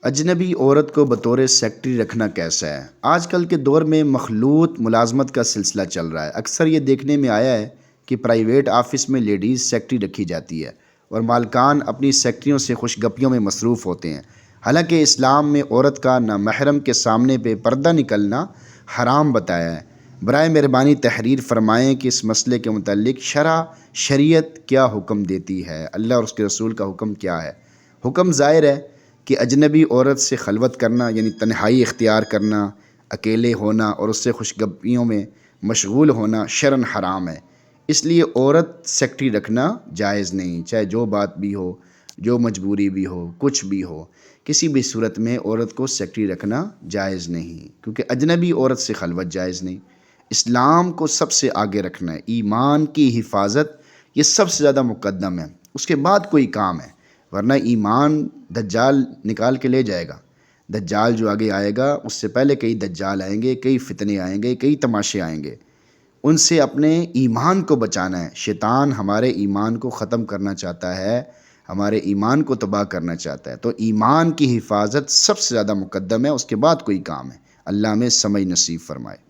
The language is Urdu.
اجنبی عورت کو بطور سیکٹری رکھنا کیسا ہے؟ آج کل کے دور میں مخلوط ملازمت کا سلسلہ چل رہا ہے۔ اکثر یہ دیکھنے میں آیا ہے کہ پرائیویٹ آفس میں لیڈیز سیکٹری رکھی جاتی ہے اور مالکان اپنی سیکٹریوں سے خوش گپیوں میں مصروف ہوتے ہیں۔ حالانکہ اسلام میں عورت کا نامحرم کے سامنے پہ پردہ نکلنا حرام بتایا ہے۔ برائے مہربانی تحریر فرمائیں کہ اس مسئلے کے متعلق شریعت کیا حکم دیتی ہے، اللہ اور اس کے رسول کا حکم کیا ہے۔ حکم ظاہر ہے کہ اجنبی عورت سے خلوت کرنا یعنی تنہائی اختیار کرنا، اکیلے ہونا اور اس سے خوشگپیوں میں مشغول ہونا شرعاً حرام ہے۔ اس لیے عورت سیکٹری رکھنا جائز نہیں، چاہے جو بات بھی ہو، جو مجبوری بھی ہو، کچھ بھی ہو، کسی بھی صورت میں عورت کو سیکٹری رکھنا جائز نہیں، کیونکہ اجنبی عورت سے خلوت جائز نہیں۔ اسلام کو سب سے آگے رکھنا ہے، ایمان کی حفاظت یہ سب سے زیادہ مقدم ہے، اس کے بعد کوئی کام ہے، ورنہ ایمان دجال نکال کے لے جائے گا۔ دجال جو آگے آئے گا اس سے پہلے کئی دجال آئیں گے، کئی فتنے آئیں گے، کئی تماشے آئیں گے، ان سے اپنے ایمان کو بچانا ہے۔ شیطان ہمارے ایمان کو ختم کرنا چاہتا ہے، ہمارے ایمان کو تباہ کرنا چاہتا ہے، تو ایمان کی حفاظت سب سے زیادہ مقدم ہے، اس کے بعد کوئی کام ہے۔ اللہ ہمیں سمجھ نصیب فرمائے۔